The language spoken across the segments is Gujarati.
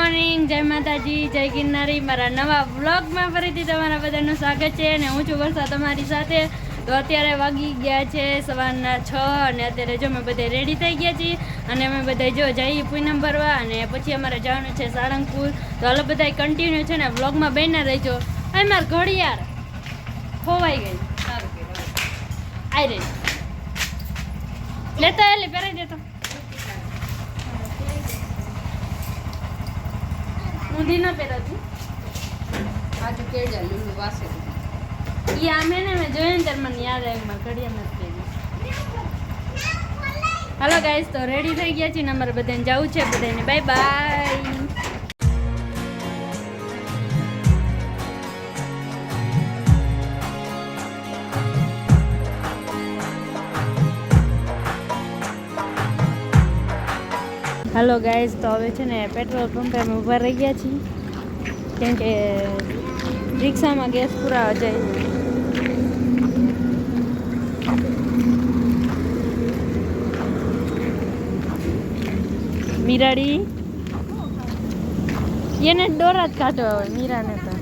મોર્નિંગ, જય માતાજી, જય ગિરનારી. મારા નવા વ્લોગમાં ફરીથી તમારા બધાનું સ્વાગત છે અને હું છું વર્ષા તમારી સાથે. તો અત્યારે વાગી ગયા છે સવારના 6 અને અત્યારે જો અમે બધા રેડી થઈ ગયા છીએ અને અમે બધા જો જઈએ પૂનમ ભરવા અને પછી અમારે જવાનું છે સાળંગપુર. તો હાલો બધા કન્ટિન્યુ છે ને વ્લોગમાં બેના રહીજો. આ માર ઘડિયાળ ખોવાઈ ગઈ. આઈ રહી લેતા એટલે પહેરાઈ દેતો. ઊંધી ન પહેરતી આજે કેડ્યા લીલું વાસે ઈ આમે ને મેં જોયું ને ત્યારે મને યાદ આવ્યું મારે ઘડિયાળ નથી પહેરી. હાલો ગાઈસ, તો રેડી થઈ ગયા છીએ ને અમારે બધાને જવું છે. બધાને બાય બાય. હાલો ગાઈસ, તો હવે છે ને પેટ્રોલ પંપે અમે ઊભા રહી ગયા છીએ કેમ કે રિક્ષામાં ગેસ પુરાવા જાય. મીરાડી એને દોરા જ કાઢો હવે મીરાને તો.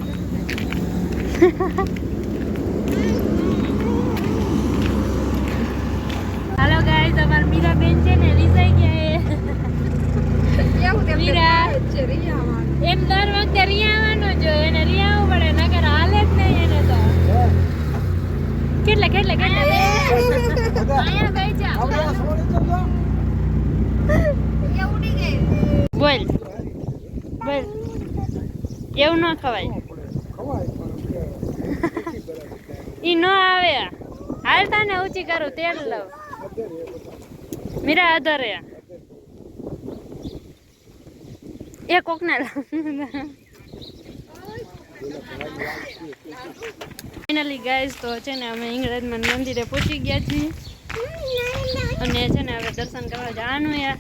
હાલો ગાઈસ, અમાર મીરા બેન છે ને રીસાઈ ગયા. મીરા એમ દર વખતે રિયાવાનું જો એને રિયાવું પડે નકર હાલે જ નહીં એને તો. કેટલે અહીંયા બેસી જા. બોલ એવું ન ખવાય. ઈ ન આવે હાલતા ને ઊંચી કરું તેલ લઉં. મીરા આધારે એ કોકના ફાઇનલી ગાઈસ, તો છે ને અમે ઇંગ્રેજમાં મંદિરે પહોંચી ગયા છીએ અને છે ને હવે દર્શન કરવા જવાનું યાર.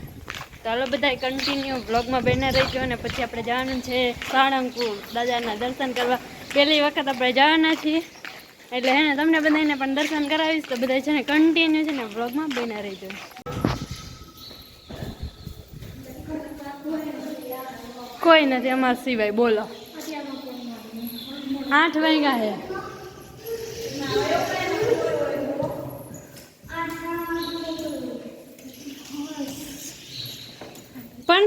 તો હાલો બધા કન્ટિન્યુ બ્લોગમાં બેના રહી ગયો અને પછી આપણે જવાનું છે સાળંગપુર દાદાના દર્શન કરવા. પહેલી વખત આપણે જવાના છીએ એટલે હે ને તમને બધાને પણ દર્શન કરાવીશ. તો બધા છે ને કન્ટિન્યુ છે ને બ્લોગમાં બેના રહી ગયો. કોઈ નથી અમાર સિવાય. બોલો 8 વાગ્યા હે. પણ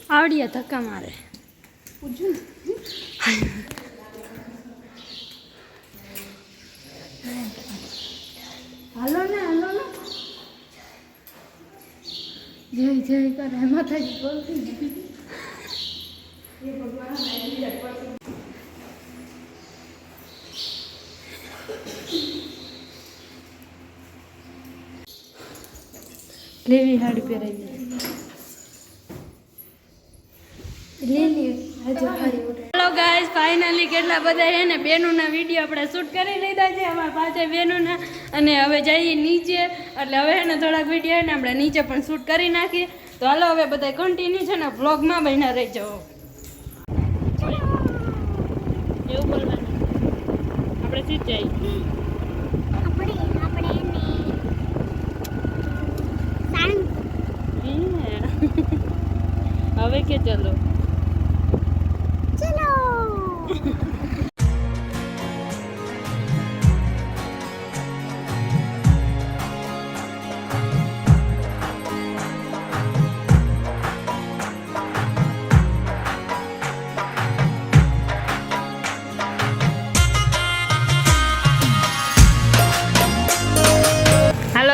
આવડીએ ધક્કા મારે. હાલો ને જય જય કરે માતાજી બોલતી. લેવી હાડી પહેરાવી હેલો ગાઈસ, ફાઇનલી કેટલા બધા છે ને બેનોના વિડીયો આપણે શૂટ કરી લીધા છે અમારા પાસે બેનોના અને હવે જઈએ નીચે. એટલે હવે ને થોડાક વિડીયો ને આપણે નીચે પણ શૂટ કરી નાખીએ. તો હાલો હવે બધા કન્ટિન્યુ છે ને વ્લોગમાં બન્યા રહી જાઓ. એવું બોલવાનું આપણે સીધ જઈએ. હવે કે ચલો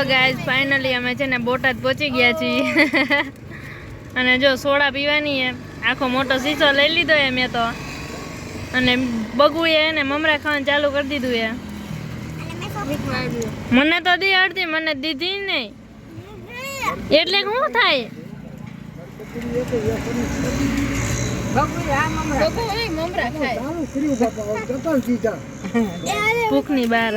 ગાઈસ, ફાઇનલી અમે છે ને બોટાદ પહોંચી ગયા છીએ અને જો સોડા પીવાની હે. આખો મોટો શીશો લઈ લીધો હે મેં તો અને બગુએ એને મમરા ખાવાનું ચાલુ કરી દીધું હે. મને તો દી અડધી મને દીધી નહીં એટલે શું થાય. ભૂખની બાર